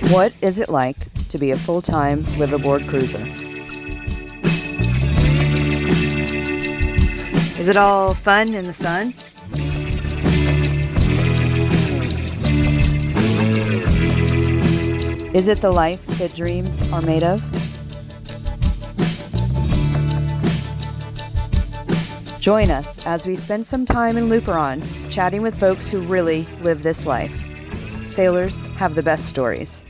What is it like to be a full-time liveaboard cruiser? Is it all fun in the sun? Is it the life that dreams are made of? Join us as we spend some time in Luperon chatting with folks who really live this life. Sailors have the best stories.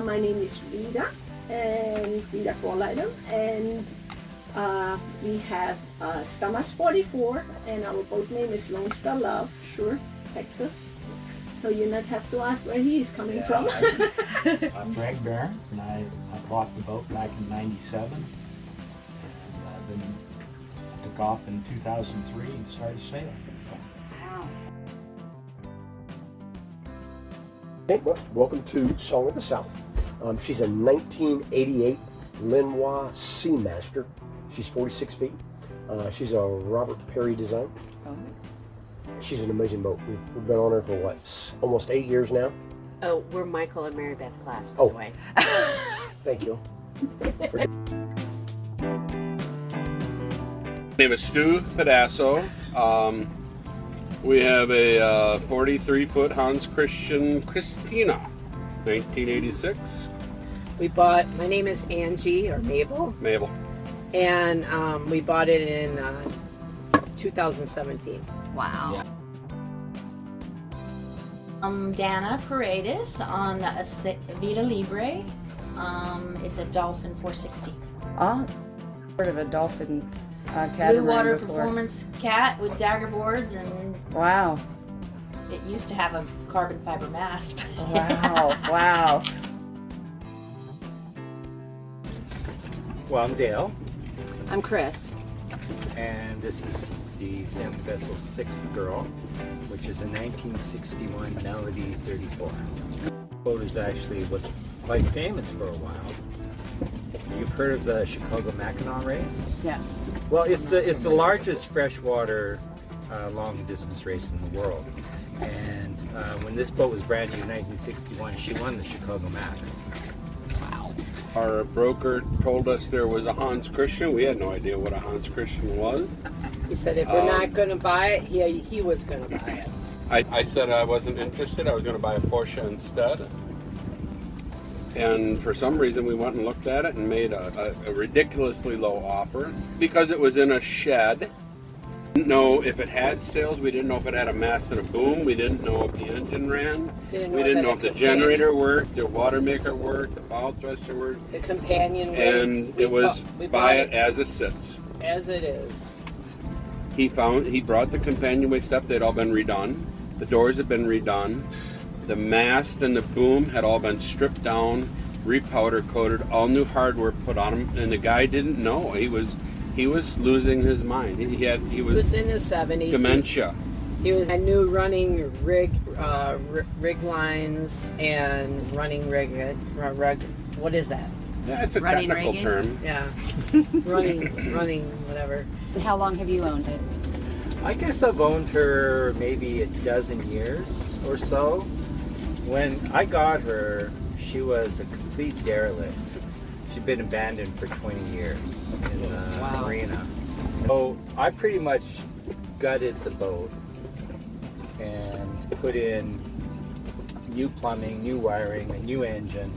My name is Rita, and Rita Forlighter, and we have Stamas 44, and our boat name is Lone Star Love, sure, Texas. So you not have to ask where he is coming from. I'm Greg Barron, and I bought the boat back in '97, and then took off in 2003 and started sailing. Wow. Hey, well, welcome to Song of the South. She's a 1988 Lenoir Seamaster. She's 46 feet. She's a Robert Perry design. Oh. She's an amazing boat. We've been on her for what, almost 8 years now? Oh, we're Michael and Mary Beth class, by the way. Thank you. My name is Stu Pedasso. We have a 43-foot Hans Christian Christina, 1986. My name is Angie, or Mabel, and we bought it in 2017. Wow. Yeah. Dana Paredes on a Vita Libre. It's a Dolphin 460. Ah, heard of a dolphin Blue catamaran water before. performance cat with dagger boards, and Wow. it used to have a carbon fiber mast. Wow. Wow. Well, I'm Dale, I'm Chris. and this is the sailing vessel's sixth girl, which is a 1961 Melody 34. The boat is actually was quite famous for a while. You've heard of the Chicago Mackinac race? Yes. Well, it's the largest freshwater long distance race in the world. And when this boat was brand new in 1961, she won the Chicago Mac. Our broker told us there was a Hans Christian. We had no idea what a Hans Christian was. He said if we're not going to buy it, he was going to buy it. I said I wasn't interested. I was going to buy a Porsche instead. And for some reason we went and looked at it and made a ridiculously low offer because it was in a shed. Didn't know if it had sails. We didn't know if it had a mast and a boom. We didn't know if the engine ran. We didn't know if the generator worked, the water maker worked, the bow thruster worked. The companion. And it was buy it as it sits. As it is. He brought the companionway stuff. They'd all been redone. The doors had been redone. The mast and the boom had all been stripped down, repowder coated, all new hardware put on them. And the guy didn't know. He was losing his mind. He was in his 70s. Dementia. I knew running rig lines and running rig. What is that? Yeah, it's a Running technical rigging? term. Yeah, running whatever. How long have you owned it? I guess I've owned her maybe a dozen years or so. When I got her, she was a complete derelict. She'd been abandoned for 20 years in the marina. So I pretty much gutted the boat and put in new plumbing, new wiring, a new engine,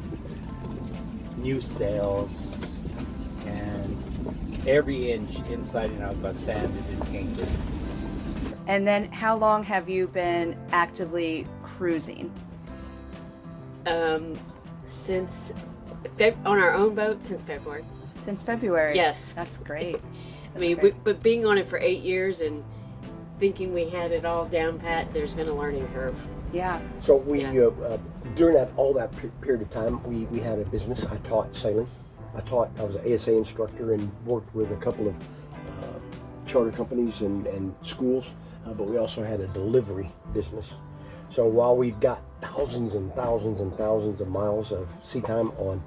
new sails, and every inch inside and out got sanded and painted. And then how long have you been actively cruising? Since on our own boat since February. Since February? Yes. That's great. I mean, but being on it for 8 years and thinking we had it all down pat, there's been a learning curve. Yeah. So we, during all that period of time, we had a business. I taught sailing. I was an ASA instructor and worked with a couple of charter companies and schools, but we also had a delivery business. So while we've got thousands and thousands and thousands of miles of sea time on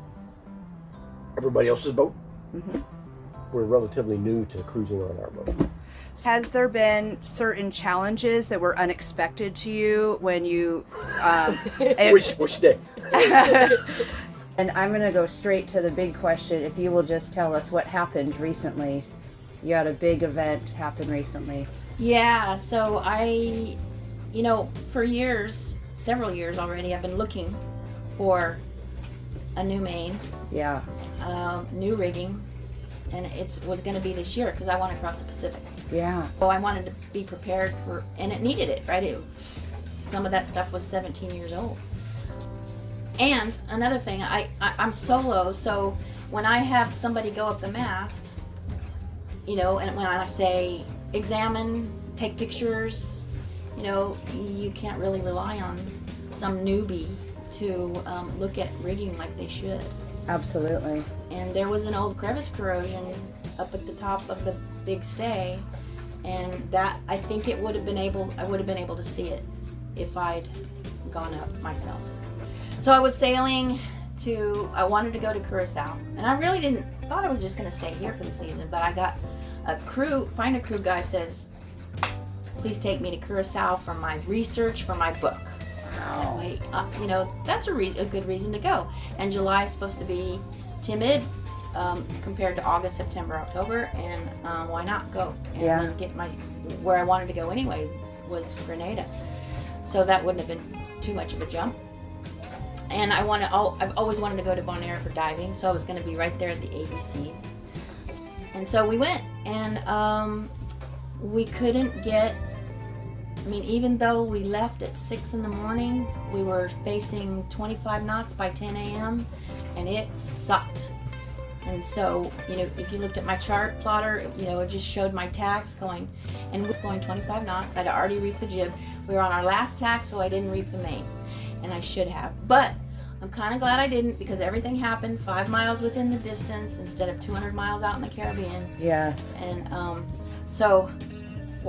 everybody else's boat, we're relatively new to cruising on our boat. Has there been certain challenges that were unexpected to you when you... Which day? And I'm going to go straight to the big question. If you will just tell us what happened recently. You had a big event happen recently. Yeah, so for years, several years already, I've been looking for a new main, Yeah. new rigging, and it was going to be this year because I want to cross the Pacific. Yeah. So I wanted to be prepared for, and it needed it, right? Some of that stuff was 17 years old. And another thing, I'm solo, so when I have somebody go up the mast, and when I say examine, take pictures, you can't really rely on some newbie to look at rigging like they should. Absolutely. And there was an old crevice corrosion up at the top of the big stay, and that I think I would have been able to see it if I'd gone up myself. So I was sailing I wanted to go to Curacao, and I really thought I was just going to stay here for the season, but I got a crew guy says, please take me to Curacao for my research for my book. Wow. I said, wait, that's a good reason to go. And July is supposed to be timid compared to August, September, October, and why not go and then get where I wanted to go anyway was Grenada. So that wouldn't have been too much of a jump. And I've always wanted to go to Bonaire for diving, so I was going to be right there at the ABCs. And so we went, and we couldn't get, even though we left at 6 in the morning, we were facing 25 knots by 10 a.m., and it sucked. And so, if you looked at my chart plotter, it just showed my tacks going, and we were going 25 knots. I'd already reefed the jib. We were on our last tack, so I didn't reef the main, and I should have. But I'm kind of glad I didn't, because everything happened 5 miles within the distance instead of 200 miles out in the Caribbean. Yes. And so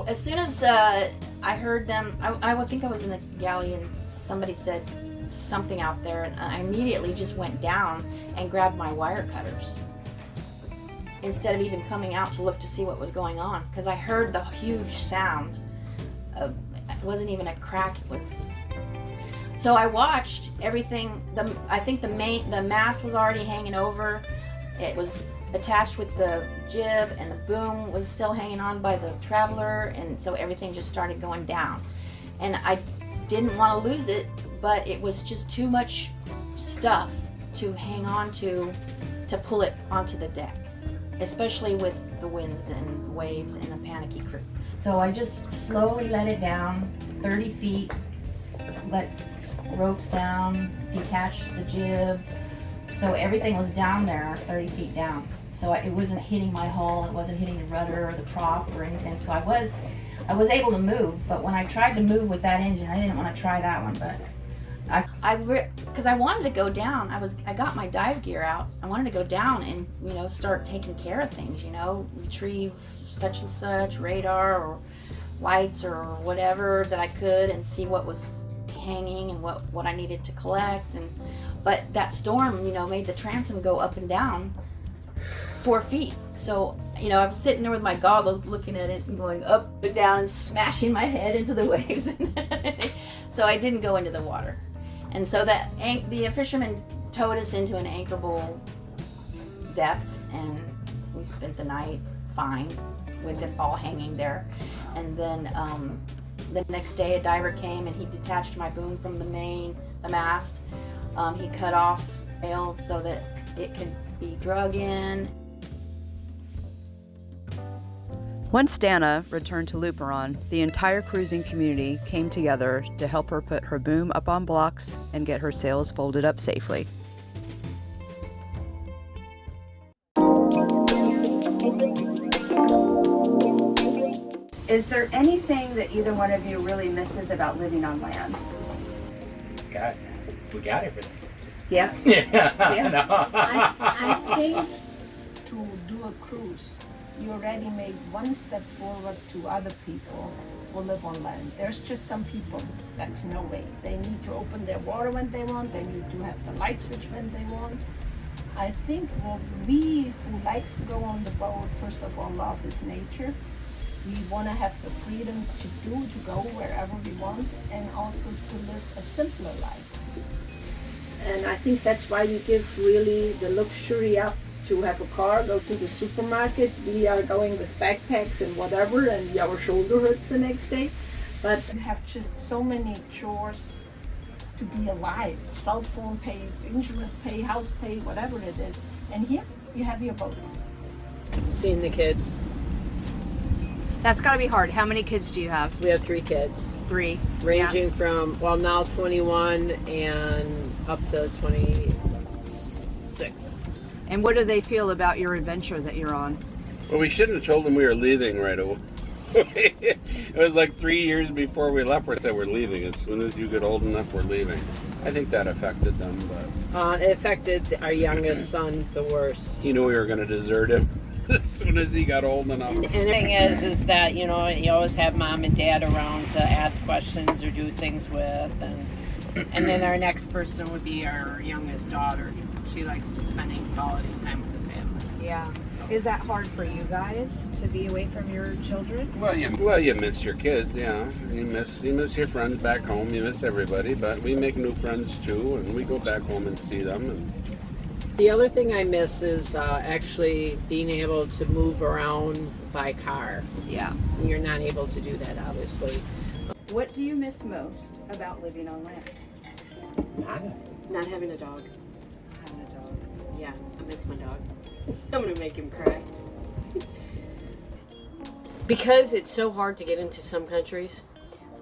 as soon as I heard them, I would think I was in the galley, and somebody said something out there, and I immediately just went down and grabbed my wire cutters instead of even coming out to look to see what was going on, because I heard the huge sound of, it wasn't even a crack, it was. So I watched everything. I think the mast was already hanging over. It was attached with the jib, and the boom was still hanging on by the traveler, and so everything just started going down. And I didn't want to lose it, but it was just too much stuff to hang on to pull it onto the deck, especially with the winds and waves and the panicky crew. So I just slowly let it down 30 feet, let ropes down, detached the jib, so everything was down there 30 feet down. So it wasn't hitting my hull, it wasn't hitting the rudder or the prop or anything. So I was able to move, but when I tried to move with that engine, I didn't want to try that one. But because I wanted to go down, I got my dive gear out. I wanted to go down and start taking care of things, retrieve such and such radar or lights or whatever that I could, and see what was hanging and what I needed to collect. But that storm made the transom go up and down 4 feet. So I was sitting there with my goggles looking at it and going up and down and smashing my head into the waves. So I didn't go into the water. And so the fishermen towed us into an anchorable depth, and we spent the night fine with it all hanging there. And then the next day a diver came, and he detached my boom from the mast. He cut off sail so that it could be drug in. Once Dana returned to Luperon, the entire cruising community came together to help her put her boom up on blocks and get her sails folded up safely. Is there anything that either one of you really misses about living on land? We got everything. Yeah. Yeah. Yeah. No. I think you already made one step forward to other people who live on land. There's just some people that's no way. They need to open their water when they want. They need to have the light switch when they want. I think what we who likes to go on the boat, first of all, love is nature. We want to have the freedom to go wherever we want, and also to live a simpler life. And I think that's why we give really the luxury up to have a car, go to the supermarket. We are going with backpacks and whatever, and our shoulder hurts the next day. But we have just so many chores to be alive. Cell phone pay, insurance pay, house pay, whatever it is. And here, you have your boat. Seeing the kids. That's got to be hard. How many kids do you have? We have 3 kids. 3. Ranging from, well, now 21 and up to 26. And what do they feel about your adventure that you're on? Well, we shouldn't have told them we were leaving right away. It was like 3 years before we left, we said we're leaving. As soon as you get old enough, we're leaving. I think that affected them, but... It affected our youngest son the worst. He knew we were going to desert him as soon as he got old enough. And the thing is that, you know, you always have mom and dad around to ask questions or do things with. And then our next person would be our youngest daughter. She likes spending quality time with the family. Yeah. So. Is that hard for you guys to be away from your children? Well, you miss your kids, yeah. You miss your friends back home. You miss everybody, but we make new friends too, and we go back home and see them. And The other thing I miss is actually being able to move around by car. Yeah. You're not able to do that, obviously. What do you miss most about living on land? Nada. Not having a dog. Having a dog. Yeah, I miss my dog. I'm gonna make him cry. Because it's so hard to get into some countries,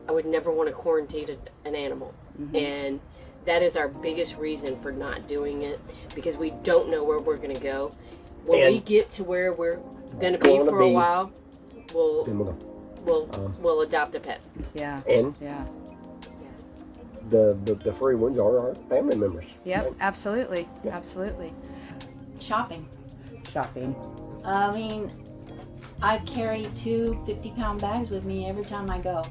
I would never want to quarantine an animal. Mm-hmm. And that is our biggest reason for not doing it, because we don't know where we're gonna go. When we get to where we're gonna be for a while, we'll adopt a pet. Yeah. And Yeah. the furry ones are our family members. Yep. Right? Absolutely. Yeah. Absolutely. Shopping. Shopping. I mean, I carry 2 50-pound bags with me every time I go.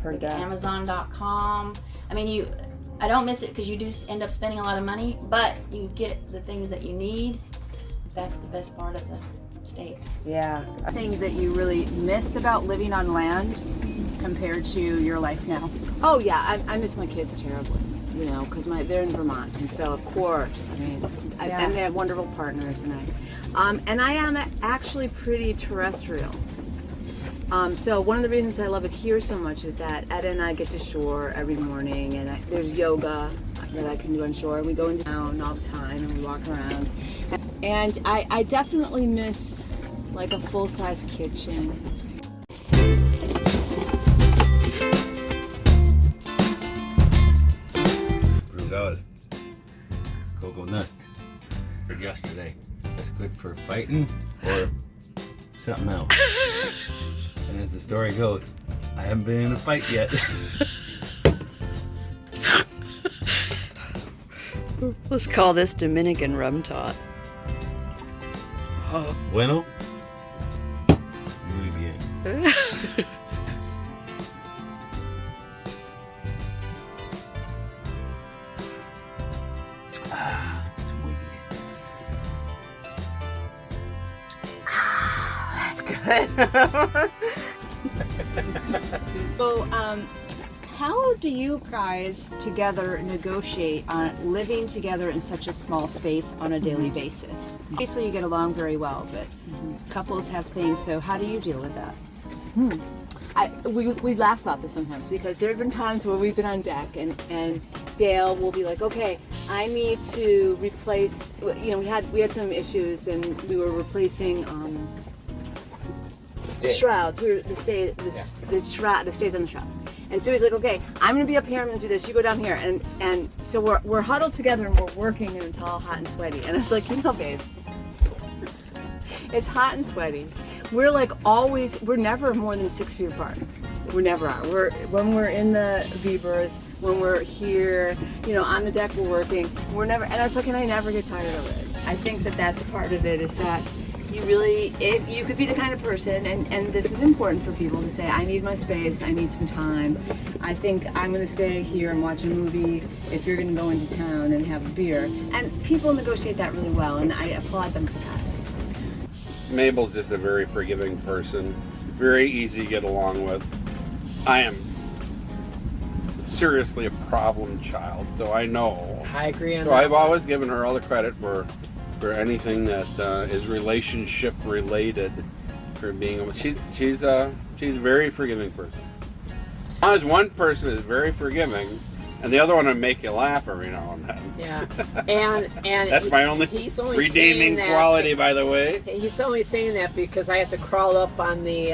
Heard that. Amazon.com. I mean, I don't miss it because you do end up spending a lot of money, but you get the things that you need. That's the best part of the States. Yeah. A thing that you really miss about living on land compared to your life now? Oh yeah, I miss my kids terribly, you know, because they're in Vermont, and so of course, I mean, and they have wonderful partners, and I am actually pretty terrestrial. So one of the reasons I love it here so much is that Ed and I get to shore every morning, and there's yoga that I can do on shore. We go into town all the time, and we walk around, and I definitely miss like a full-size kitchen. Coconut for yesterday. That's good for fighting or something else. And as the story goes, I haven't been in a fight yet. Let's call this Dominican rum tot. Bueno. Muy bien. So, how do you guys together negotiate on living together in such a small space on a daily basis? Obviously, you get along very well, but couples have things. So, how do you deal with that? We laugh about this sometimes because there have been times where we've been on deck and Dale will be like, okay, I need to replace. You know, we had some issues and we were replacing. Shrouds. We were the stays on the shrouds, and so he's like, "Okay, I'm gonna be up here. I'm gonna do this. You go down here." And so we're huddled together and we're working, and it's all hot and sweaty. And I was like, "You know, babe, it's hot and sweaty. We're like always. We're never more than 6 feet apart. We never are. When we're in the V berth, when we're here, you know, on the deck, we're working. We're never. And I was like, and I never get tired of it. I think that that's a part of it. Is that you could be the kind of person, and this is important for people to say, I need my space, I need some time. I think I'm going to stay here and watch a movie if you're going to go into town and have a beer. And people negotiate that really well, and I applaud them for that. Mabel's just a very forgiving person, very easy to get along with. I am seriously a problem child, so I know. I agree on So that. I've always given her all the credit for anything that is relationship related. For being, she's a very forgiving person. As one person is very forgiving, and the other one will make you laugh every now and then. Yeah, and That's my only he's only redeeming saying that- quality, by the way. He's only saying that because I have to crawl up on the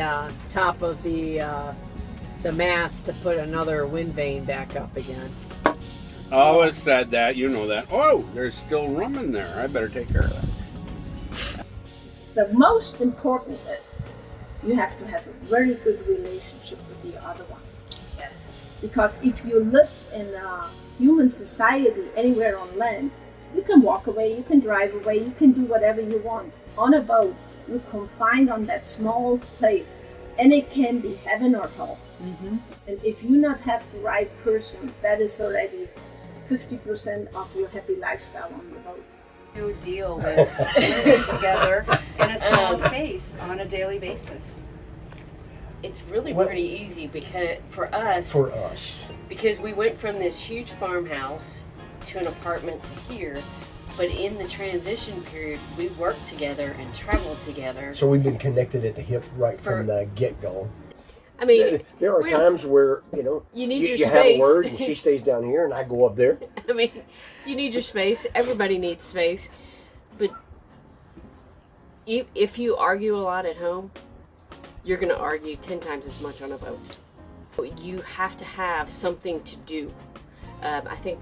top of the mast to put another wind vane back up again. I always said that, you know that. Oh, there's still room in there. I better take care of that. The most important is you have to have a very good relationship with the other one. Yes. Because if you live in a human society anywhere on land, you can walk away, you can drive away, you can do whatever you want. On a boat, you're confined on that small place, and it can be heaven or hell. Mm-hmm. And if you not have the right person, that is already 50% of your happy lifestyle on the boat. You deal with living together in a small space on a daily basis. It's really Well- pretty easy because for us, because we went from this huge farmhouse to an apartment to here, but in the transition period, we worked together and traveled together. So we've been connected at the hip right For- from the get-go. I mean, There are times where, you need your you have a space. word and she stays down here and I go up there. I mean, you need your space. Everybody needs space, but if you argue a lot at home, you're going to argue 10 times as much on a boat. You have to have something to do. I think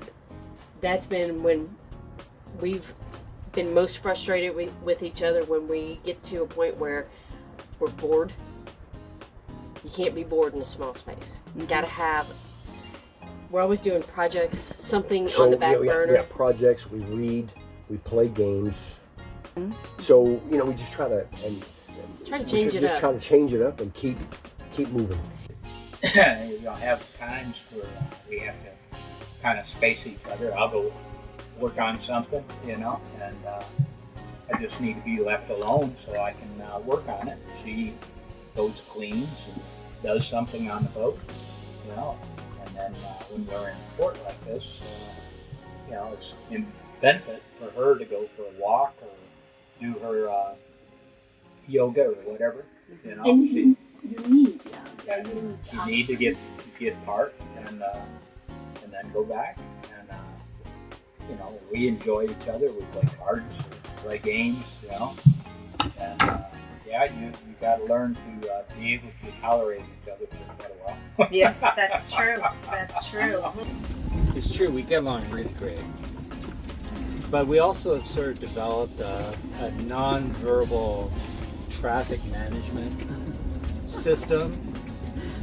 that's been when we've been most frustrated with each other, when we get to a point where we're bored. You can't be bored in a small space. You got to have. We're always doing projects, something on the back burner. We have projects, we read, we play games. So, we just try to Try to change it just up. try to change it up and keep moving. You'll have times where we have to kind of space each other. I'll go work on something, and I just need to be left alone so I can work on it. She goes, cleans, and does something on the boat, and then when we're in a port like this, it's in benefit for her to go for a walk or do her yoga or whatever, And you need, you need to get parked and then go back, and we enjoy each other. We play cards, play games, and you got to learn to be able to tolerate each other for quite a while. Yes, that's true. That's true. It's true, we get along really great. But we also have sort of developed a non-verbal traffic management system.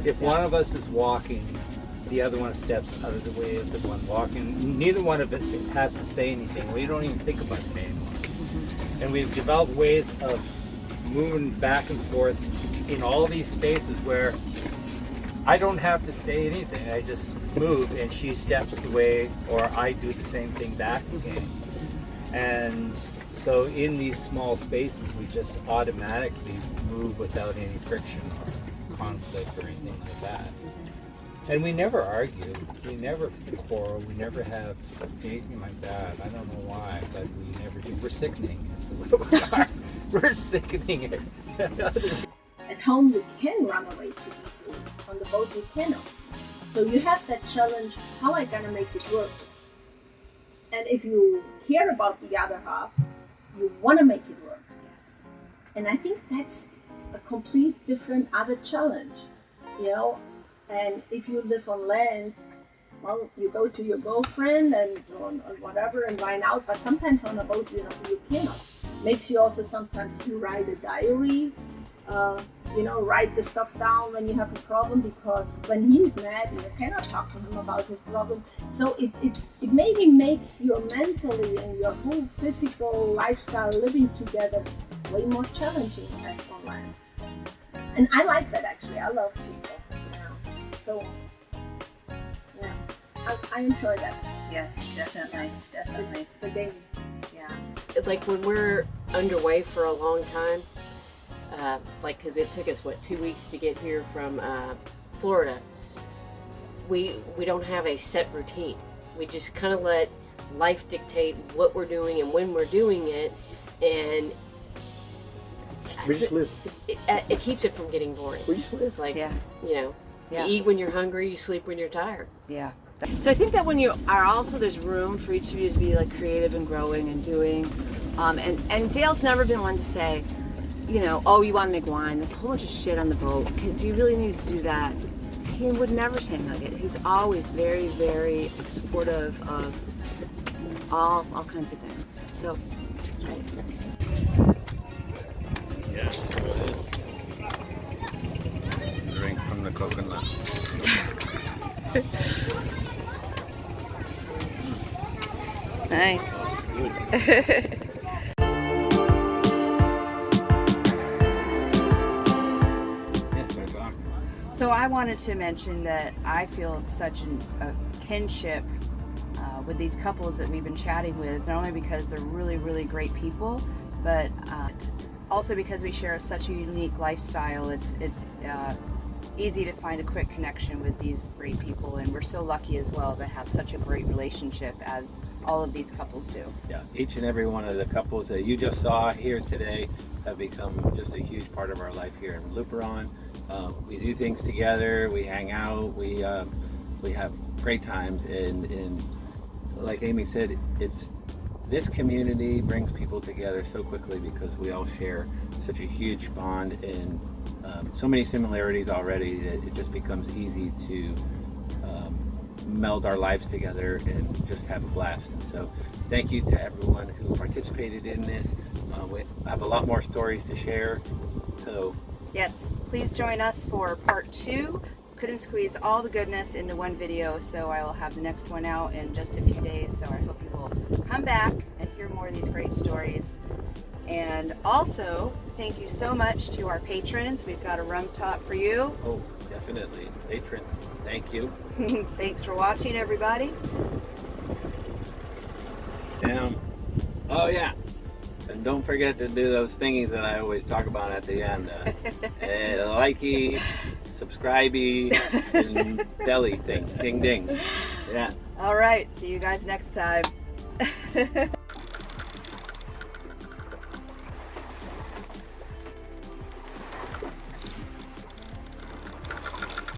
If one of us is walking, the other one steps out of the way of the one walking. Neither one of us has to say anything. We don't even think about it anymore. And we've developed ways of moving back and forth in all these spaces where I don't have to say anything. I just move and she steps the way, or I do the same thing back again. And so in these small spaces, we just automatically move without any friction or conflict or anything like that. And we never argue, we never quarrel, we never have anything like that. I don't know why, but we never do. We're sickening. That's what we are. We're sickening it. At home, you can run away too easily. On the boat, you cannot. So you have that challenge, how am I gonna make it work? And if you care about the other half, you want to make it work. And I think that's a complete different other challenge, And if you live on land, well, you go to your girlfriend and or whatever and dine out. But sometimes on a boat, you cannot. Makes you also sometimes you write a diary. Write the stuff down when you have a problem, because when he's mad, you cannot talk to him about his problem. So it maybe makes your mentally and your whole physical lifestyle living together way more challenging as on land. And I like that actually. I love people. So yeah, I enjoy that. Yes, definitely. The game. Yeah. Like when we're underway for a long time, like because it took us what 2 weeks to get here from Florida. We don't have a set routine. We just kind of let life dictate what we're doing and when we're doing it, and We just live. it keeps it from getting boring. We just live. It's like, Yeah. you know, Yeah. you eat when you're hungry, you sleep when you're tired. Yeah. So I think that when you are also, there's room for each of you to be like creative and growing and doing. And Dale's never been one to say, you know, oh, you want to make wine? There's a whole bunch of shit on the boat. Do you really need to do that? He would never say nugget. He's always very, very supportive of all kinds of things. So, Yeah. Drink from the coconut. Nice. So I wanted to mention that I feel such a kinship with these couples that we've been chatting with, not only because they're really, really great people, but also because we share such a unique lifestyle. It's easy to find a quick connection with these great people, and we're so lucky as well to have such a great relationship as all of these couples do. Yeah, each and every one of the couples that you just saw here today have become just a huge part of our life here in Luperon. We do things together, we hang out, we have great times, and like Amy said, this community brings people together so quickly because we all share such a huge bond and so many similarities already that it just becomes easy to meld our lives together and just have a blast. And so thank you to everyone who participated in this. We have a lot more stories to share. So Yes, please join us for part 2. Couldn't squeeze all the goodness into one video, so I will have the next one out in just a few days. So I hope you will come back and hear more of these great stories. And also, thank you so much to our patrons. We've got a rum top for you. oh, definitely patrons, thank you. Thanks for watching, everybody. Oh yeah, and don't forget to do those thingies that I always talk about at the end. Likey, subscribey, and belly thing. Ding ding. Yeah. All right, see you guys next time.